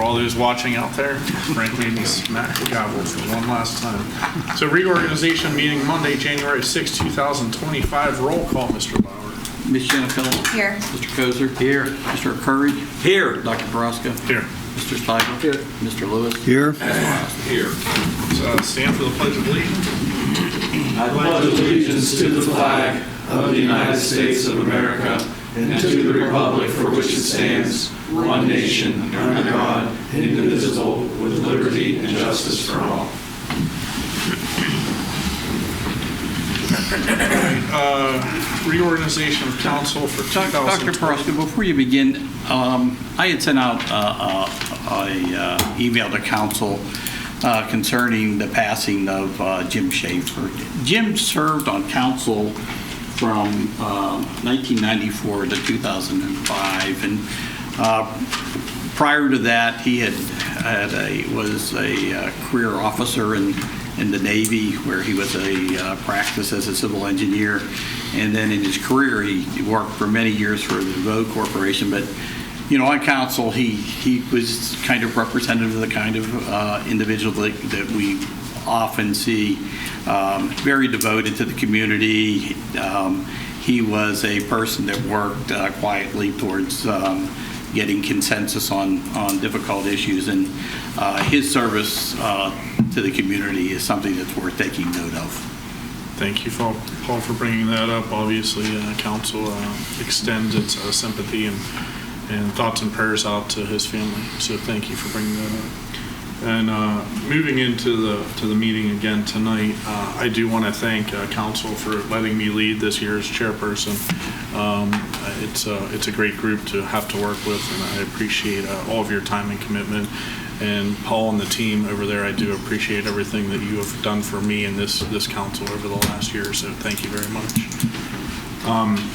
for all those watching out there. Frank made me smack the gavel for one last time. So reorganization meeting Monday, January 6, 2025. Roll call, Mr. Bauer. Ms. Jennifer. Here. Mr. Kozer. Here. Mr. Curry. Here. Dr. Baraska. Here. Mr. Stiegel. Here. Mr. Lewis. Here. Here. Stand for the Pledge of Allegiance. I pledge allegiance to the flag of the United States of America and to the republic for which it stands, one nation, under God, indivisible, with liberty and justice for all. Reorganization of Council for 2020. Dr. Baraska, before you begin, I had sent out an email to council concerning the passing of Jim Schaefer. Jim served on council from 1994 to 2005, and prior to that, he was a career officer in the Navy, where he was practiced as a civil engineer, and then in his career he worked for many years for the Vogue Corporation. But on council, he was kind of representative of the kind of individual that we often see, very devoted to the community. He was a person that worked quietly towards getting consensus on difficult issues, and his service to the community is something that's worth taking note of. Thank you, Paul, for bringing that up. Obviously, council extends its sympathy and thoughts and prayers out to his family. So thank you for bringing that up. And moving into the meeting again tonight, I do want to thank council for letting me lead this year's chairperson. It's a great group to have to work with, and I appreciate all of your time and commitment. And Paul and the team over there, I do appreciate everything that you have done for me and this council over the last year. So thank you very much.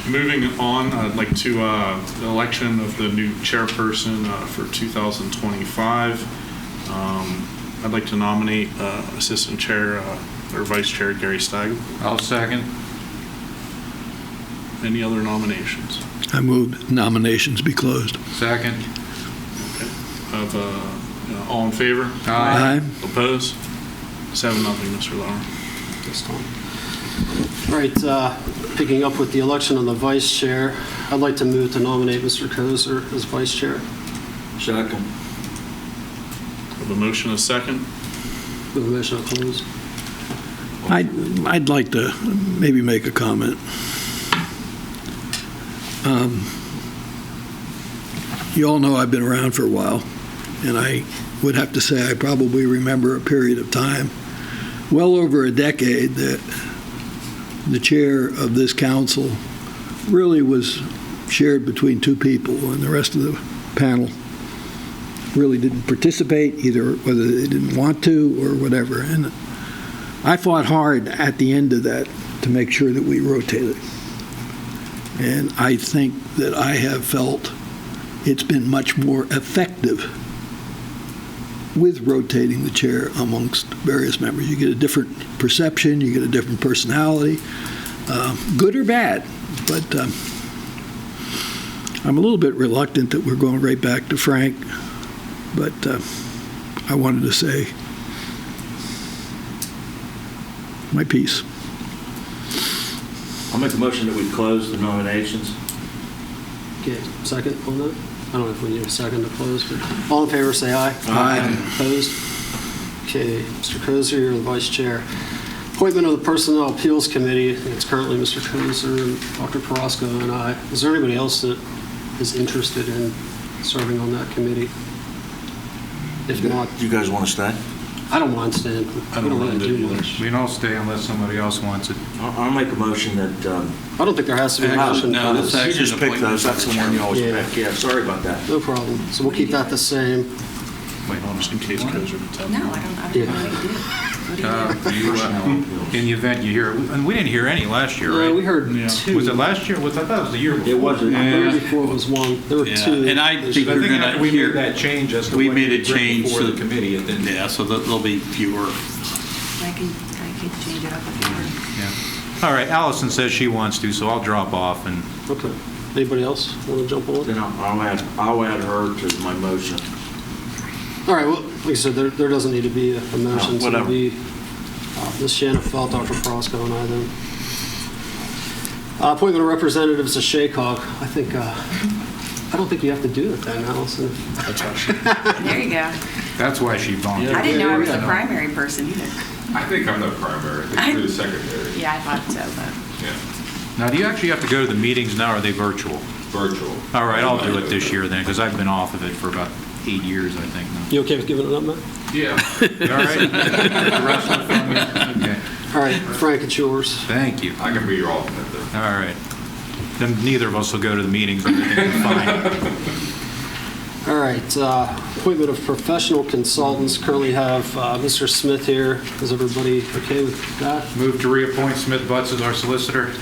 Moving on, I'd like to the election of the new chairperson for 2025. I'd like to nominate Assistant Chair or Vice Chair Gary Stiegel. I'll second. Any other nominations? I moved nominations be closed. Second. Okay. All in favor? Aye. Opposed? 7-0, Mr. Lauer. All right, picking up with the election of the vice chair, I'd like to move to nominate Mr. Kozer as vice chair. Second. Have a motion, a second. With a motion to close. I'd like to maybe make a comment. You all know I've been around for a while, and I would have to say I probably remember a period of time, well over a decade, that the chair of this council really was shared between two people, and the rest of the panel really didn't participate, either whether they didn't want to or whatever. And I fought hard at the end of that to make sure that we rotated. And I think that I have felt it's been much more effective with rotating the chair amongst various members. You get a different perception, you get a different personality, good or bad. But I'm a little bit reluctant that we're going right back to Frank. But I wanted to say my piece. I'll make a motion that we close the nominations. Okay, second on that? I don't know if we need a second to close, but all in favor say aye. Aye. Opposed? Okay, Mr. Kozer, you're the vice chair. Appointment of the Personnel Appeals Committee. It's currently Mr. Kozer and Dr. Porosco and I. Is there anybody else that is interested in serving on that committee? If not, You guys want to stay? I don't mind staying. I don't really mind it do either. much. We don't stay unless somebody else wants it. I'll make a motion that I don't think there has to be a motion. No, that's you actually just an pick appointment those. That's of the the one you always Yeah. pick. Yeah, sorry about that. No problem. So we'll keep that the same. Wait, just in case Kozer gets up. No, I don't know what you do. What do you do? In the event you hear, and we didn't hear any last year, right? We heard Yeah. two. Was it last year? I thought it was the year before. It wasn't. The year before it was one. There were Yeah, two. and I think I we're think going after to we hear made that change, as to we what made you a had written change before to the committee. It didn't. Yeah, so there'll be fewer. I can change it up if you want. Yeah. All right. Allison says she wants to, so I'll drop off and. Okay. Anybody else want to jump on? Then I'll add her to my motion. All right, well, like I said, there doesn't need to be a motion. So it'll whatever. be Ms. Shannon Felt, Dr. Prosco, and I then. Appointment of representatives to SHACOG. I don't think you have to do it then, Allison. There you go. That's why she volunteered. I didn't know I was the primary person either. I think I'm the primary. I think you're the secretary. Yeah, I thought so, but. Yeah. Now, do you actually have to go to the meetings now, or are they virtual? Virtual. All right, I'll do it this year then, because I've been off of it for about 8 years, I think now. You okay with giving it up, Matt? Yeah. You all right? The rest of it from you? Okay, All right, Frank, it's yours. thank you. I can be your alternate though. All right. Then neither of us will go to the meetings, everything will be fine. All right, appointment of professional consultants. Currently have Mr. Smith here. Is everybody okay with that? Move to reappoint Smith Butts as our solicitor.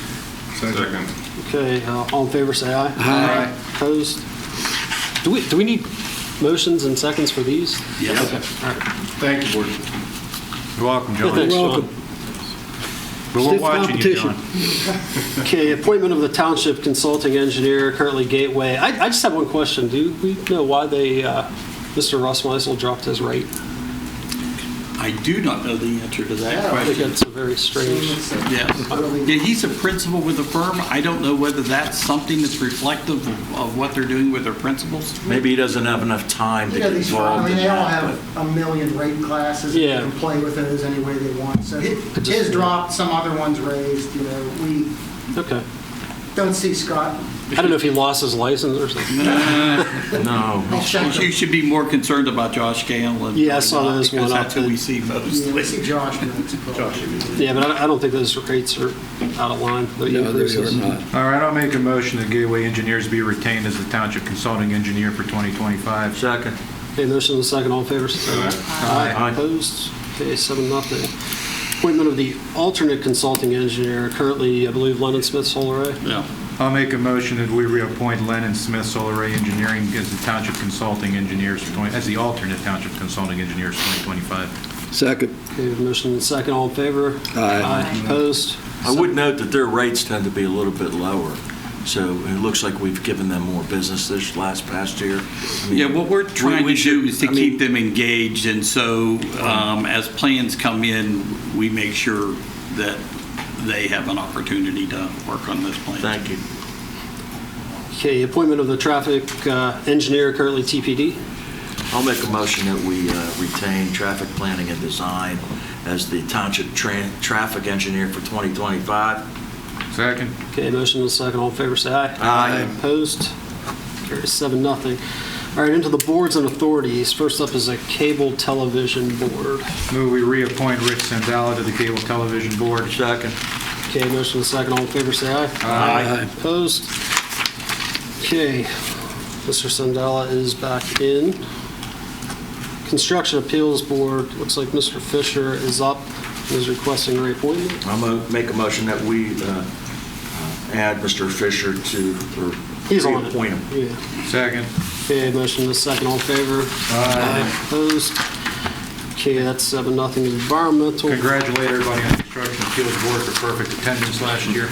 Second. Okay, all in favor, say aye. Aye. Opposed? Do we need motions and seconds for these? Yes. Okay, all right. Thank you, Board. You're welcome, John. Thanks, John. Welcome. But we're Stiff watching you, competition. John. Okay, appointment of the Township Consulting Engineer, currently Gateway. I just have one question. Do we know why Mr. Russ Meisel dropped his rate? I do not know the answer to that I think question. that's a very strange. Yeah, he's a principal with the firm. I don't know whether that's something that's reflective of what they're doing with their principals. Maybe he doesn't have enough time to You get know, these, I involved mean, in they all that. have a million rate classes. Yeah. They can play with those any way they want. So his dropped, some other ones raised, you know. We Okay. don't see Scott. I don't know if he lost his license or something. No. I'll check. You should be more concerned about Josh Gale. And Yeah, I saw those because one that's up who we that- see Yeah, we mostly. see Josh. Yeah, but I don't think those rates are out of line. The No, they increases. are not. All right, I'll make a motion that Gateway Engineers be retained as the Township Consulting Engineer for 2025. Second. Okay, motion and a second. All in favor, say aye. Aye. Opposed? Okay, 7-0. Appointment of the alternate consulting engineer, currently, I believe, Lennon Smith Solar. Yeah. I'll make a motion that we reappoint Lennon Smith Solar Ray Engineering as the Township Consulting Engineers for as the alternate Township Consulting Engineers for 2025. Second. Okay, motion and a second. All in favor? Aye. Opposed? I would note that their rates tend to be a little bit lower, so it looks like we've given them more business this past year. I mean, Yeah, what we're trying we to do should- is to I mean- keep them engaged, and so as plans come in, we make sure that they have an opportunity to work on this plan. Thank you. Okay, appointment of the traffic engineer, currently TPD. I'll make a motion that we retain traffic planning and design as the Township Traffic Engineer for 2025. Second. Okay, motion and a second. All in favor, say aye. Aye. Opposed? Carries 7-0. All right, into the boards and authorities. First up is a cable television board. Move we reappoint Rich Sandala to the Cable Television Board. Second. Okay, motion and a second. All in favor, say aye. Aye. Opposed? Okay, Mr. Sandala is back in. Construction Appeals Board, looks like Mr. Fisher is up, is requesting reappointment. I'm going to make a motion that we add Mr. Fisher to, or He's on it. reappoint him. Yeah. Second. Okay, motion and a second. All in favor? Aye. Opposed? Okay, that's 7-0. Environmental. Congratulate everybody on the Construction Appeals Board for perfect attendance last year.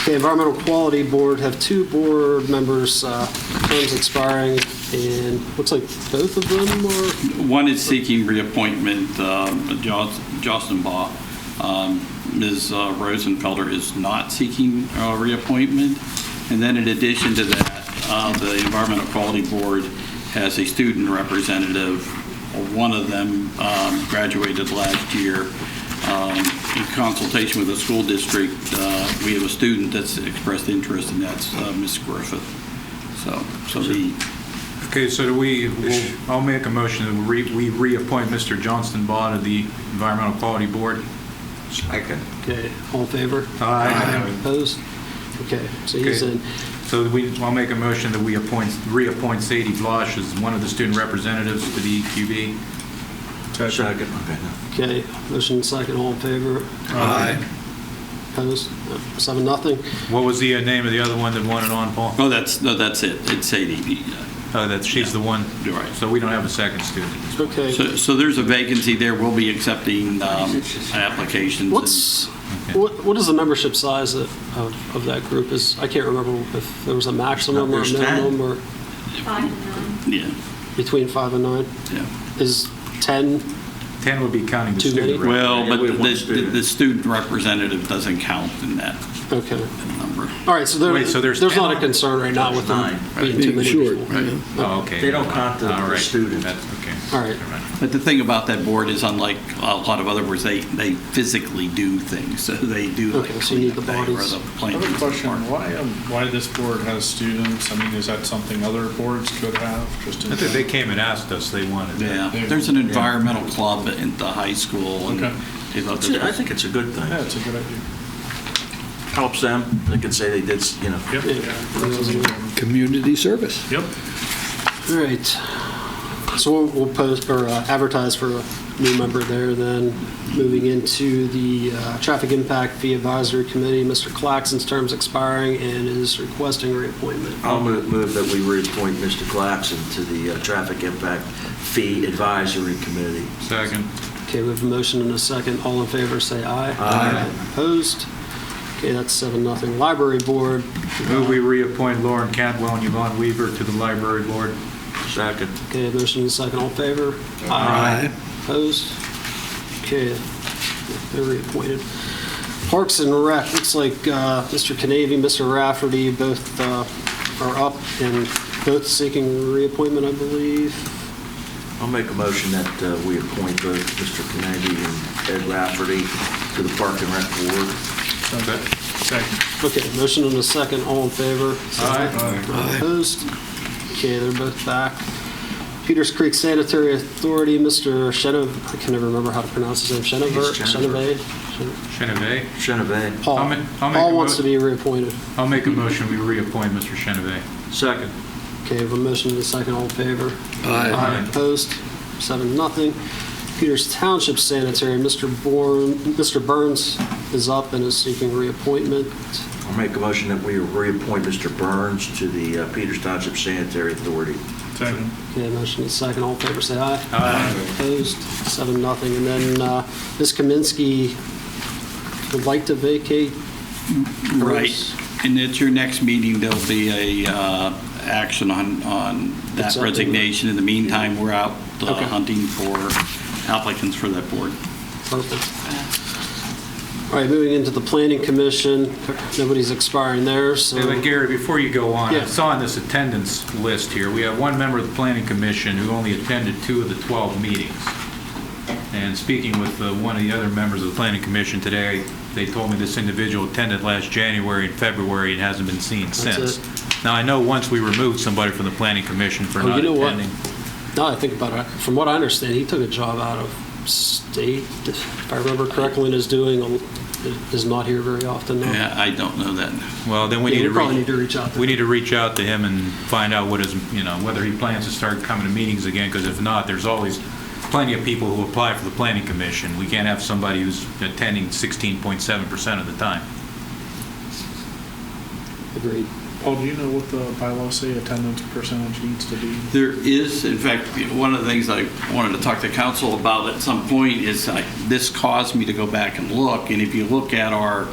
Okay, Environmental Quality Board, have two board members, terms expiring, and looks like both of them are, One is seeking reappointment, Jocelyn Baugh. Ms. Rosenfelder is not seeking reappointment. And then in addition to that, the Environmental Quality Board has a student representative. One of them graduated last year. In consultation with the school district, we have a student that's expressed interest, and that's Ms. Griffith. So the Okay, so I'll make a motion that we reappoint Mr. Johnston Baugh to the Environmental Quality Board. Second. okay, all in favor? Aye. Opposed? Okay, so he's Okay. in. So I'll make a motion that we reappoint Sadie Blosh as one of the student representatives to the EQB. Second. Okay. Okay, motion and second. All in favor? Aye. Opposed? 7-0. What was the name of the other one that won it on, Paul? that's it. It's Sadie. Oh, she's the one. You're right. So we don't have a second student. Okay. So there's a vacancy there. We'll be accepting applications. What is the membership size of that group? I can't remember if there was a maximum or a There's 10. minimum or. Yeah. Between 5 and 9? Yeah. Is 10? 10 would be counting the Too student. many? rep. Well, Yeah, but we have one the student. student representative doesn't count in that Okay. number. All right, so Wait, so there's there's 10 not a on- concern right now with them 9. being too Being many short. people. yeah. Oh, okay. They don't count the All right. student. That's okay. All right. Never mind. But the thing about that board is, unlike a lot of other boards, they physically do things. So they do like Okay, so you need the cleanup day or bodies. the I planning have a question. department. Why this board has students? I mean, is that something other boards could have? Just in I think they came and asked us, they wanted that. Yeah, there's an environmental club at the high school. And Okay. they thought I that think it's a good thing. Yeah, it's a good idea. Helps them. They can say they did, you know. Yep. Community service. Yep. All right. So we'll post or advertise for a new member there. Then moving into the Traffic Impact Fee Advisory Committee, Mr. Claxon's term's expiring and is requesting reappointment. I'll move that we reappoint Mr. Claxon to the Traffic Impact Fee Advisory Committee. Second. Okay, we have a motion and a second. All in favor, say aye. Aye. Opposed? Okay, that's 7-0. Library Board. Move we reappoint Lauren Cantwell and Yvonne Weaver to the library board. Second. Okay, motion and a second. All in favor? Aye. Opposed? Okay, they're reappointed. Parks and Rec, looks like Mr. Canavy, Mr. Rafferty, both are up and both seeking reappointment, I believe. I'll make a motion that we appoint both Mr. Kennedy and Ed Rafferty to the Park and Rec Board. Second. Okay, motion and a second. All in favor? Aye. Opposed? Okay, they're both back. Peters Creek Sanitary Authority, Mr. I can never remember how to pronounce his name. It's Chenevert. Chenevet. Chenevet. Paul. I'll make Paul a wants mo- to be reappointed. I'll make a motion, we reappoint Mr. Chenevet. Second. Okay, we have a motion and a second. All in favor? Aye. Opposed? 7-0. Peters Township Sanitary, Mr. Burns is up and is seeking reappointment. I'll make a motion that we reappoint Mr. Burns to the Peters Township Sanitary Authority. Second. Okay, motion and a second. All in favor, say aye. Aye. Opposed? 7-0. And then Ms. Kaminsky would like to vacate. Right. hers. And at your next meeting, there'll be a action on that Accepting. resignation. In the meantime, we're out Okay. hunting for applicants for that board. Perfect. All right, moving into the Planning Commission. Nobody's expiring there, so. Hey, but Gary, before you go on, Yeah. I saw on this attendance list here, we have one member of the Planning Commission who only attended 2 of the 12 meetings. And speaking with one of the other members of the Planning Commission today, they told me this individual attended last January and February and hasn't been seen That's since. it. Now, I know once we removed somebody from the Planning Commission for Oh, not you know what? attending. Now I think about it, from what I understand, he took a job out of state, if I remember correctly, and is not here very often now. Yeah, I don't know that. Well, then we Yeah, need to probably need to reach out to we him. need to reach out to him and find out what his, whether he plans to start coming to meetings again, because if not, there's always plenty of people who apply for the Planning Commission. We can't have somebody who's attending 16.7% of the time. Agreed. Paul, do you know what the bylaws say attendance percentage needs to be? There is, in fact, one of the things I wanted to talk to council about at some point is this caused me to go back and look. And if you look at our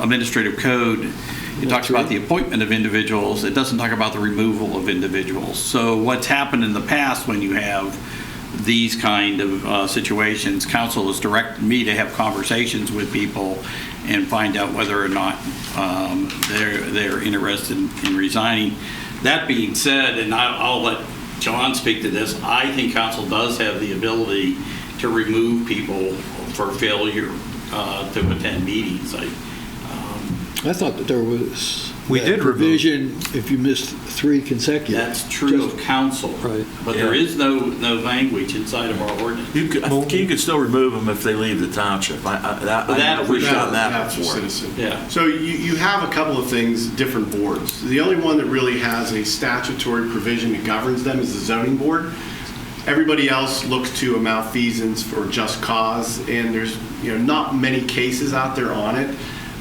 administrative code, it talks about the appointment of individuals. It doesn't talk about the removal of individuals. So what's happened in the past when you have these kind of situations, council has directed me to have conversations with people and find out whether or not they're interested in resigning. That being said, and I'll let John speak to this, I think council does have the ability to remove people for failure to attend meetings. I thought that there was We that did remove- provision if you missed 3 consecutive. That's true of council, Right. but there is no language inside of our ordinance. You could still remove them if they leave the township. We've done that before. Yeah. So you have a couple of things, different boards. The only one that really has a statutory provision that governs them is the zoning board. Everybody else looks to a malfeasance for just cause, and there's not many cases out there on it.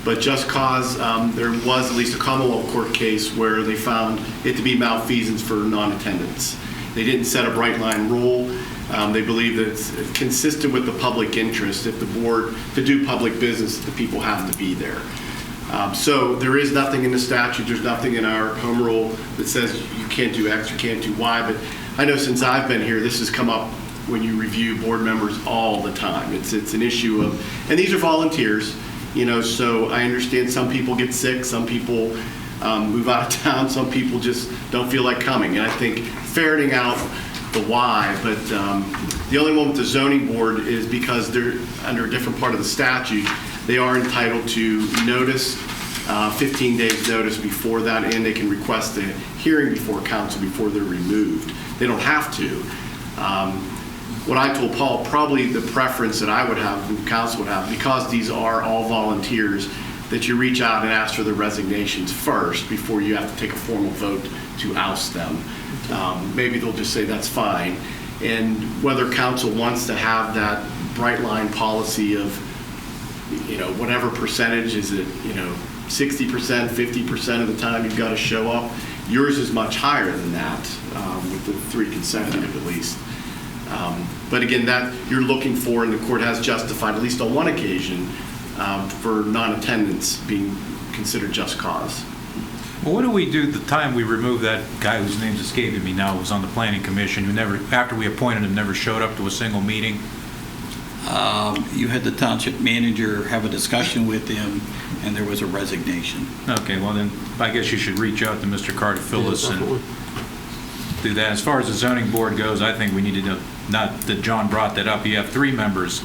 But just cause, there was at least a Commonwealth Court case where they found it to be malfeasance for non-attendance. They didn't set a bright line rule. They believe that it's consistent with the public interest if the board, to do public business, the people have to be there. So there is nothing in the statute, there's nothing in our home rule that says you can't do X, you can't do Y, but I know since I've been here, this has come up when you review board members all the time. It's an issue of, and these are volunteers, so I understand some people get sick, some people move out of town, some people just don't feel like coming. And I think ferreting out the why, but the only one with the zoning board is because they're under a different part of the statute, they are entitled to notice, 15 days notice before that, and they can request a hearing before council before they're removed. They don't have to. What I told Paul, probably the preference that I would have, and council would have, because these are all volunteers, that you reach out and ask for their resignations first before you have to take a formal vote to oust them. Maybe they'll just say that's fine. And whether council wants to have that bright line policy of, whatever percentage, is it, 60%, 50% of the time you've got to show up. Yours is much higher than that, with the 3 consecutive at least. But again, that you're looking for, and the court has justified, at least on one occasion, for non-attendance being considered just cause. Well, what do we do the time we remove that guy whose name's escaping me now, who was on the planning commission, who never, after we appointed him, never showed up to a single meeting? You had the township manager have a discussion with him, and there was a resignation. Okay, well then, I guess you should reach out to Mr. Carter-Phillips and do that. As far as the zoning board goes, I think we need to know, not that John brought that up, you have 3 members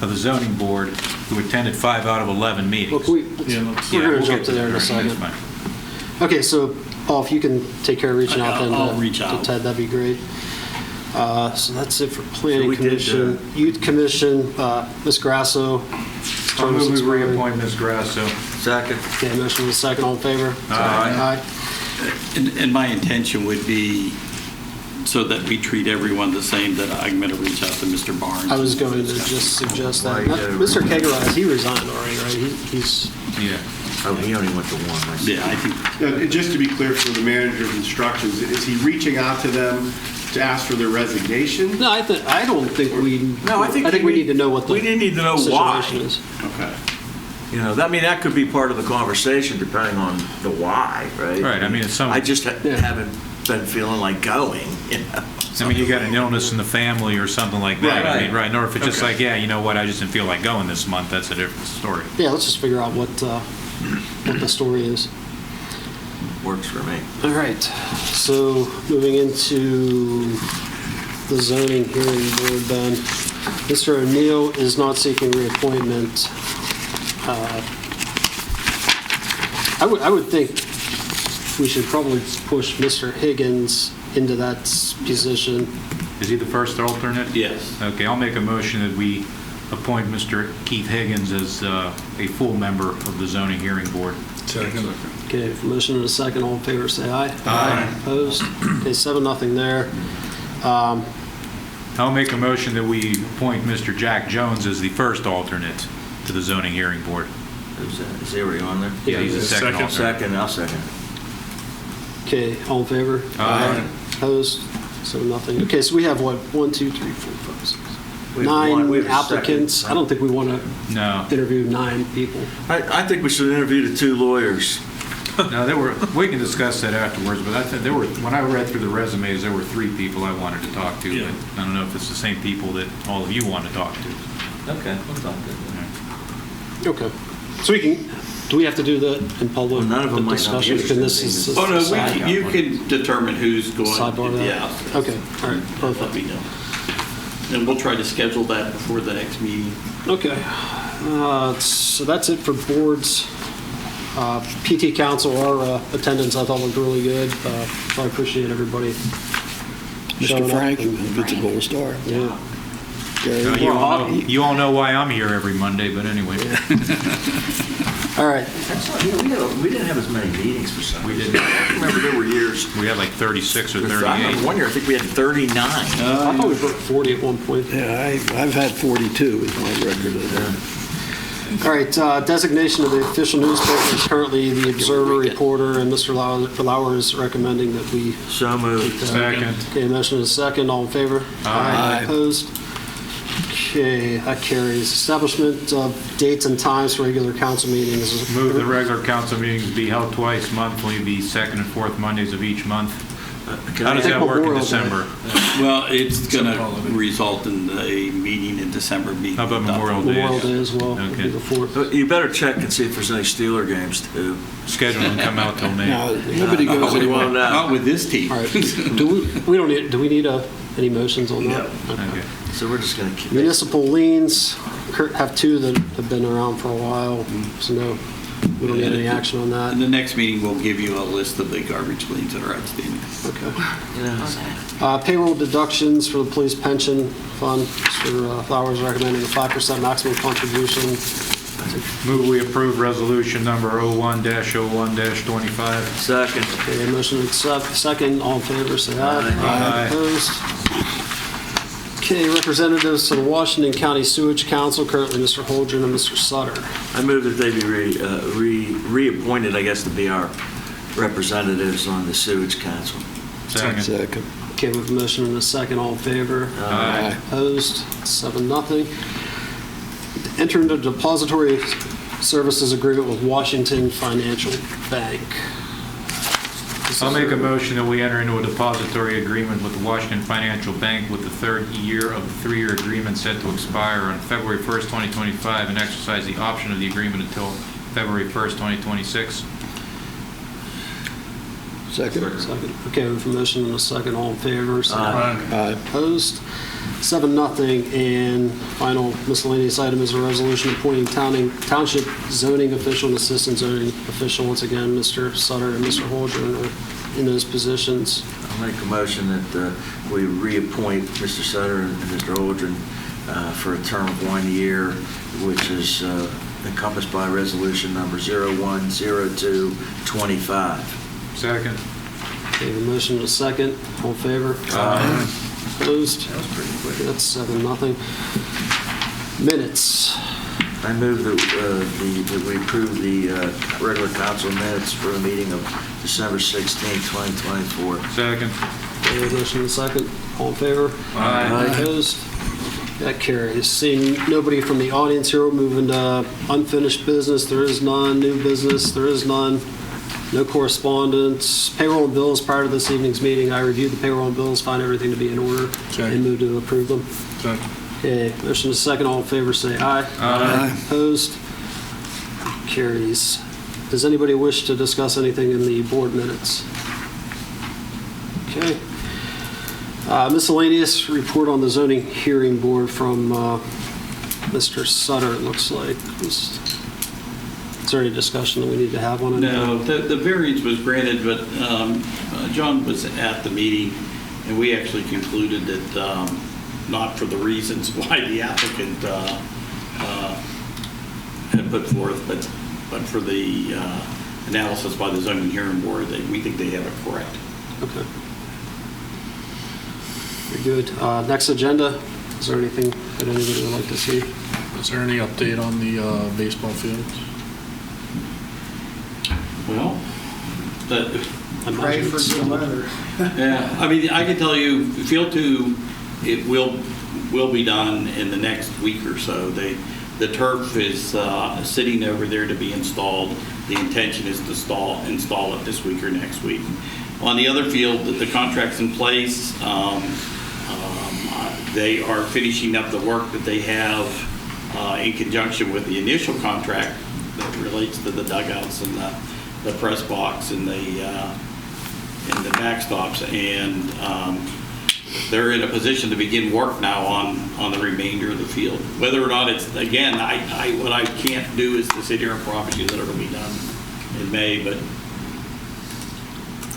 of the zoning board who attended 5 out of 11 meetings. Well, we're going to jump to there in a second. Okay, so Paul, if you can take care of reaching out then I'll reach out to Ted, that'd be great. So that's it for So Planning we did, Commission. Youth Commission, Ms. Grasso. I'll move we reappoint Ms. Grasso. Second. Okay, motion is second. All in favor? Aye. And my intention would be, so that we treat everyone the same, that I'm going to reach out to Mr. Barnes. I was going to just suggest that. Why you gotta Mr. reach out? Kegerais, he resigned already, right? He's Yeah. Oh, he only went to 1. I see. Yeah, I think, Just to be clear for the manager's instructions, is he reaching out to them to ask for their resignation? No, I don't think we. No, I think we need to know what the we need to know why. situation is. Okay. That could be part of the conversation depending on the why, right? Right, I mean, it's some. I just haven't been feeling like going, I mean, you got an illness in the family or something like that. Right. I mean, right. Or if it's just Okay. like, yeah, you know what, I just didn't feel like going this month, that's a different story. Yeah, let's just figure out what the story is. Works for me. All right, so moving into the zoning hearing board then. Mr. O'Neill is not seeking reappointment. I would think we should probably push Mr. Higgins into that position. Is he the first alternate? yes. Okay, I'll make a motion that we appoint Mr. Keith Higgins as a full member of the zoning hearing board. Second. Okay, motion and a second, all in favor, say aye. Aye. Opposed? Okay, 7-0 there. I'll make a motion that we appoint Mr. Jack Jones as the first alternate to the zoning hearing board. Is he already on there? Yeah, he's the second alternate. Second, I'll second. Okay, all in favor? Aye. Opposed? 7-0. Okay, so we have what, 1, 2, 3, 4, 5, 6, We have one- 9 we have a applicants. second. I don't think we want to No. interview 9 people. I think we should interview the 2 lawyers. No, we can discuss that afterwards, but I think when I read through the resumes, there were 3 people I wanted to talk to, Yeah. but I don't know if it's the same people that all of you want to talk to. Okay, we'll talk to them. Okay. So do we have to do that in public? Well, none of them the might not be discussion? interested in This being is in- Oh, no, side- you can determine who's going. Sidebar that? Yeah. Okay, all right, Let perfect. me know. And we'll try to schedule that before the next meeting. Okay, so that's it for boards. PT Council, our attendance I thought looked really good. So I appreciate everybody showing Mr. up Frank, and- gets a gold star. Yeah. Gary, You all know why I'm here every Monday, but anyway. All right, We didn't have as many meetings for some We reason. didn't. I remember there were years. We had like 36 or I 38. remember one year, I think we had 39. I thought we broke 40 at one point. Yeah, I've had 42 is my record of that. All right, designation of the official newspaper is currently the Observer Reporter, and Mr. Lauer is recommending that we. So moved. Second. Okay, motion is second, all in favor? Aye. Opposed? Okay, that carries. Establishment of dates and times for regular council meetings. Move the regular council meetings be held twice monthly, be second and fourth Mondays of each month. How does that work in Memorial Day. December? Well, it's going to holiday. result in a meeting in December being. How about Memorial Day? Memorial Day as well. Okay. The 4th. You better check and see if there's any Steeler games too. Schedule and come out till May. Now, nobody goes What do you anywhere. want now? Not with this team. All right. Do we need any motions on that? Okay. So we're just going to keep. Municipal liens, have 2 that have been around for a while, so no, we don't need any action on In that. the next meeting, we'll give you a list of the garbage liens that are outstanding. Okay. Payroll deductions for the police pension fund. Mr. Flowers recommending a 5% maximum contribution. Move we approve resolution number 01-01-25. Second. Okay, motion to accept. Second, all in favor, say aye. Aye. Opposed? Okay, representatives to the Washington County Sewage Council, currently Mr. Holdren and Mr. Sutter. I move that they be reappointed, I guess, to be our representatives on the sewage council. Second. Second. Okay, we have a motion and a second, all in favor. Aye. Opposed? 7-0. Enter into depository services agreement with Washington Financial Bank. I'll make a motion that we enter into a depository agreement with the Washington Financial Bank with the third year of the 3-year agreement set to expire on February 1st, 2025, and exercise the option of the agreement until February 1st, 2026. Second. Second. Okay, we have a motion and a second, all in favor. Say Aye. Aye. Opposed? 7-0. And final miscellaneous item is a resolution appointing township zoning official and assistant zoning official. Once again, Mr. Sutter and Mr. Holdren are in those positions. I'll make a motion that we reappoint Mr. Sutter and Mr. Aldrin for a term of 1 year, which is encompassed by resolution number 010225. Second. Okay, the motion and a second. All in favor? Aye. Opposed? That's 7-0. Minutes. I move that we approve the regular council minutes for the meeting of December 16, 2024. Second. Okay, motion and a second. All in favor? Aye. Opposed? That carries. Seeing nobody from the audience here, we'll move into unfinished business. There is none. New business. There is none. No correspondence. Payroll and bills. Prior to this evening's meeting, I reviewed the payroll and bills, find everything to be in order, and move to approve them. Second. Okay, motion is second. All in favor, say aye. Aye. Opposed? Carries. Does anybody wish to discuss anything in the board minutes? Okay. Miscellaneous report on the zoning hearing board from Mr. Sutter, it looks like. Is there any discussion that we need to have on it? No, the variance was granted, but John was at the meeting, and we actually concluded that not for the reasons why the applicant had put forth, but for the analysis by the zoning hearing board, that we think they have it correct. Okay. Very good. Next agenda, is there anything that anybody would like to see? Is there any update on the baseball fields? Well, Pray for good weather. yeah, I mean, I can tell you, Field 2, it will be done in the next week or so. The turf is sitting over there to be installed. The intention is to install it this week or next week. On the other field, the contract's in place. They are finishing up the work that they have in conjunction with the initial contract that relates to the dugouts and the press box and the backstops, and they're in a position to begin work now on the remainder of the field. Whether or not it's, again, what I can't do is to sit here and promise you that it'll be done in May, but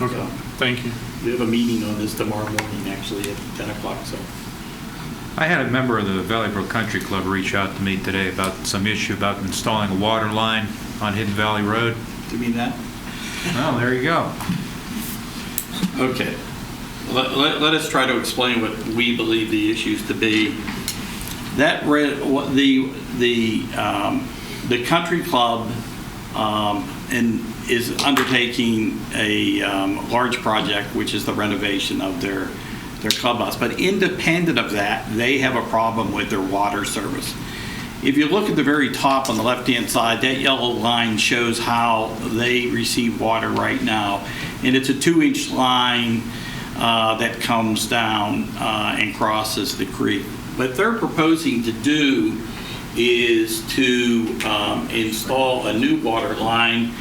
Okay, thank you. we have a meeting on this tomorrow morning, actually, at 10 o'clock, so. I had a member of the Valley Brook Country Club reach out to me today about some issue about installing a water line on Hidden Valley Road. Do you mean that? Oh, there you go. Okay. Let us try to explain what we believe the issues to be. That the country club is undertaking a large project, which is the renovation of their their clubhouse. But independent of that, they have a problem with their water service. If you look at the very top on the left-hand side, that yellow line shows how they receive water right now. And it's a 2-inch line that comes down and crosses the creek. What they're proposing to do is to install a new water line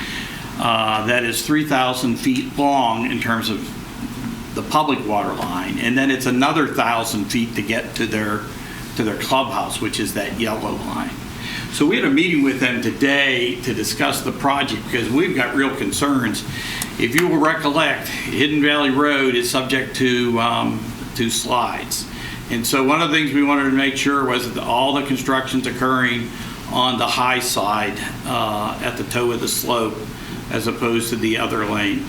that is 3,000 feet long in terms of the public water line, and then it's another 1,000 feet to get to their clubhouse, which is that yellow line. So we had a meeting with them today to discuss the project because we've got real concerns. If you will recollect, Hidden Valley Road is subject to slides. And so one of the things we wanted to make sure was that all the construction's occurring on the high side at the toe of the slope as opposed to the other lane.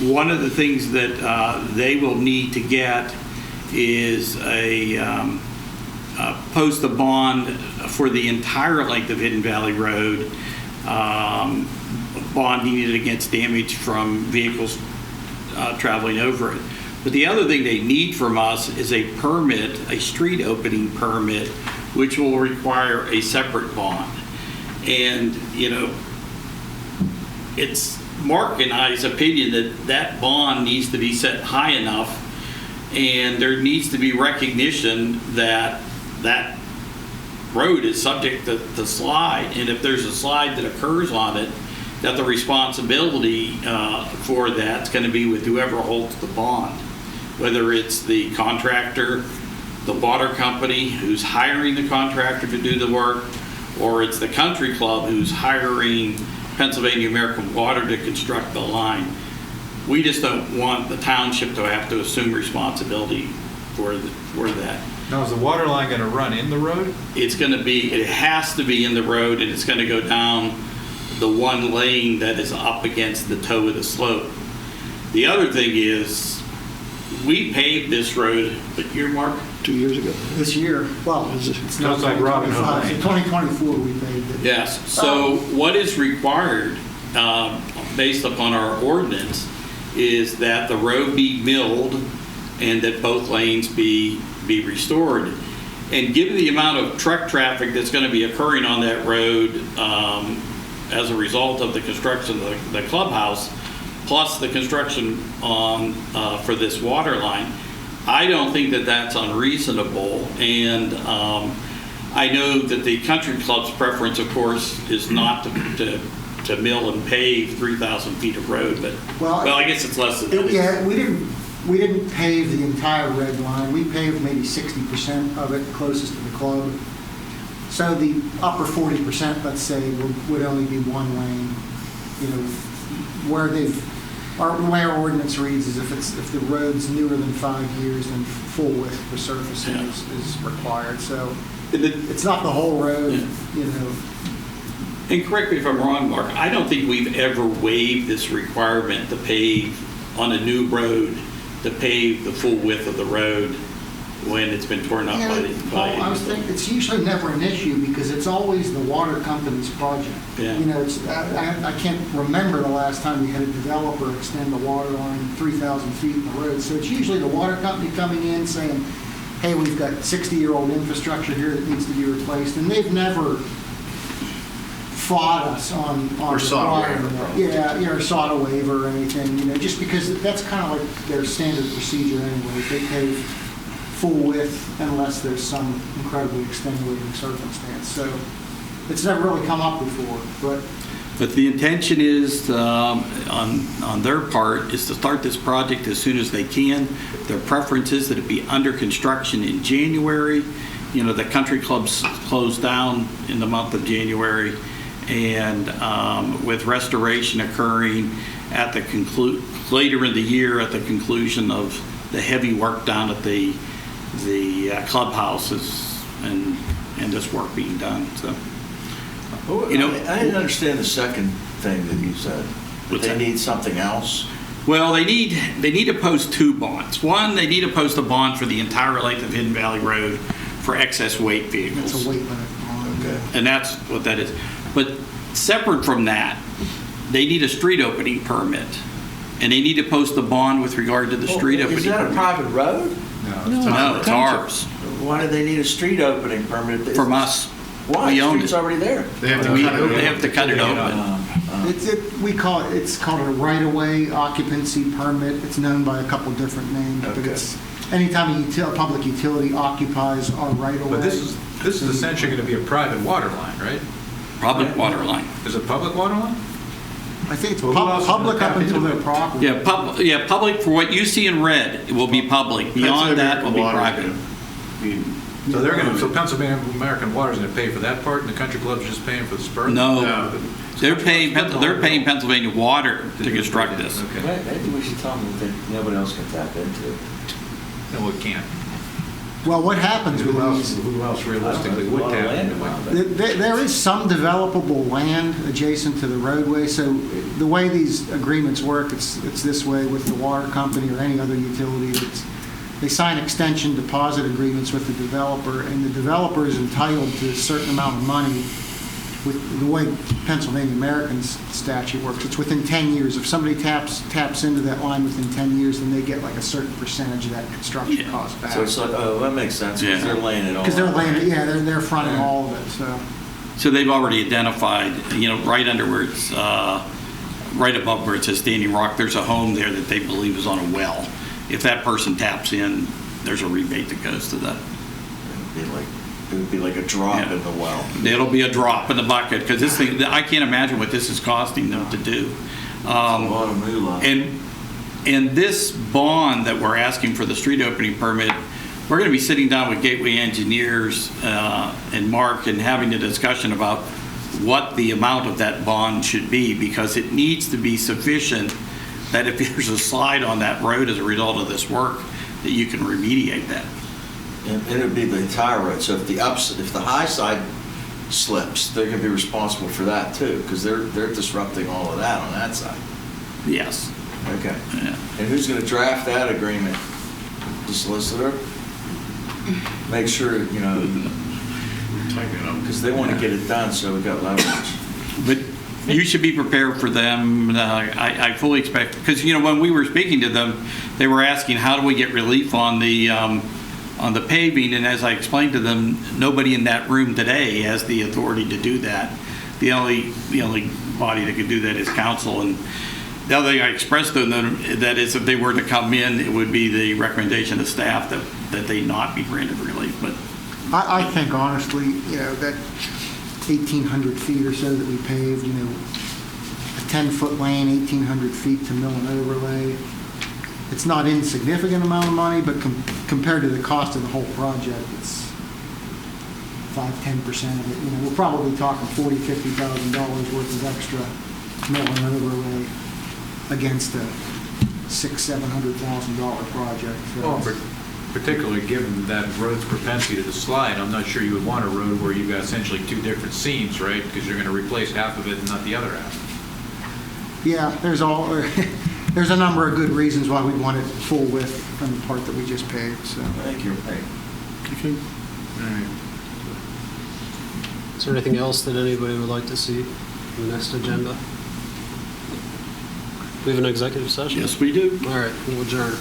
One of the things that they will need to get is post a bond for the entire length of Hidden Valley Road, bond needed against damage from vehicles traveling over it. But the other thing they need from us is a permit, a street opening permit, which will require a separate bond. And, you know, it's Mark and I's opinion that that bond needs to be set high enough, and there needs to be recognition that that road is subject to slide, and if there's a slide that occurs on it, that the responsibility for that's going to be with whoever holds the bond, whether it's the contractor, the water company who's hiring the contractor to do the work, or it's the country club who's hiring Pennsylvania American Water to construct the line. We just don't want the township to have to assume responsibility for that. Now, is the water line going to run in the road? It's going to be, it has to be in the road, and it's going to go down the one lane that is up against the toe of the slope. The other thing is, we paved this road, what year, Mark? 2 years ago. This year, well, it's not Sounds like Robin Hood. 2025. So 2024 we paved it. Yes. So what is required, based upon our ordinance, is that the road be milled and that both lanes be restored. And given the amount of truck traffic that's going to be occurring on that road as a result of the construction of the clubhouse, plus the construction on for this water line, I don't think that that's unreasonable. And I know that the country club's preference, of course, is not to mill and pave 3,000 feet of road, but well, I guess it's less than that. Yeah, we didn't pave the entire red line. We paved maybe 60% of it closest to the club. So the upper 40%, let's say, would only be one lane. You know, where the way our ordinance reads is if the road's newer than 5 years, then full width resurfacing is required. So it's not the whole road, you know. And correct me if I'm wrong, Mark, I don't think we've ever waived this requirement to pave on a new road, to pave the full width of the road when it's been torn up by I was thinking it's usually never an issue because it's always the water company's project. Yeah. You know, I can't remember the last time we had a developer extend the water line 3,000 feet in the road. So it's usually the water company coming in saying, hey, we've got 60-year-old infrastructure here that needs to be replaced. And they've never fought us on Or sought a waiver. or sought a waiver or anything, you know, just because that's kind of like their standard procedure anyway. They pave full width unless there's some incredibly extenuating circumstance. So it's never really come up before, But the intention is, on their part, is to start this project as soon as they can. Their preference is that it be under construction in January. You know, the country clubs closed down in the month of January, and with restoration occurring at the later in the year at the conclusion of the heavy work down at the clubhouses and this work being done. So. You know, I didn't understand the second thing that you said. What's They that? need something else? Well, they need to post two bonds. One, they need to post a bond for the entire length of Hidden Valley Road for excess weight vehicles. it's a weight limit. Okay. And that's what that is. But separate from that, they need a street opening permit and they need to post a bond with regard to the street opening. Is that a permit. private road? No, it's ours, Why do they need a street opening permit? from us. Why? We The own street's it. already there. They have to We- cut it They have to cut it open. It's called a right-of-way occupancy permit. It's known by a couple different names, but Okay. it's anytime a public utility occupies our right-of-way. But this is essentially going to be a private water line, right? Public water line. Is it public water line? I think it's Well, who else is public gonna up tap until into their it? property. Public for what you see in red, it will be public. Beyond that will be private. So so Pennsylvania American Water is going to pay for that part, and the country club's just paying for the spur? No, they're paying Pennsylvania Water to construct this. Okay. Maybe we should tell them that nobody else can tap into it. No, it can't. Well, what happens with these, Who else realistically A would lot of tap land into around it? it. there is some developable land adjacent to the roadway, so the way these agreements work, it's this way with the water company or any other utility. They sign extension deposit agreements with the developer, and the developer is entitled to a certain amount of money. With the way Pennsylvania American statute works, it's within 10 years. If somebody taps into that line within 10 years, then they get like a certain percentage of that construction cost back. So it's like, oh, that makes sense, Yeah. because they're laying it all Because they're out. laying, they're fronting all of it, so. So they've already identified, right under where it's, right above where it says Standing Rock, there's a home there that they believe is on a well. If that person taps in, there's a rebate that goes to that. It would be like a drop Yeah. in the well. It'll be a drop in the bucket, because this thing, I can't imagine what this is costing them to do. A lot of moolah. And this bond that we're asking for the street opening permit, we're going to be sitting down with Gateway Engineers and Mark and having a discussion about what the amount of that bond should be, because it needs to be sufficient that if there's a slide on that road as a result of this work, that you can remediate that. And it would be the entire road. So if the high side slips, they're going to be responsible for that too, because they're disrupting all of that on that side. Yes. Okay. Yeah. And who's going to draft that agreement? The solicitor? Make sure, because they want to get it done, so we got leverage. But you should be prepared for them. I fully expect, because, when we were speaking to them, they were asking, how do we get relief on the paving? And as I explained to them, nobody in that room today has the authority to do that. The only body that could do that is council. And the other thing I expressed to them, that is if they were to come in, it would be the recommendation of staff that they not be granted relief. But I think honestly, that 1,800 feet or so that we paved, a 10-foot lane, 1,800 feet to mill and overlay, it's not an insignificant amount of money, but compared to the cost of the whole project, it's 5-10% of it. We're probably talking $40,000-$50,000 worth of extra mill and overlay against a $600,000-$700,000 project. So Well, it's- particularly given that road's propensity to slide, I'm not sure you would want a road where you've got essentially two different seams, right? Because you're going to replace half of it and not the other half. Yeah, there's a number of good reasons why we want it full width on the part that we just paved, so. Thank you. Is there anything else that anybody would like to see on the next agenda? We have an executive session? yes, we do. All right, we'll adjourn.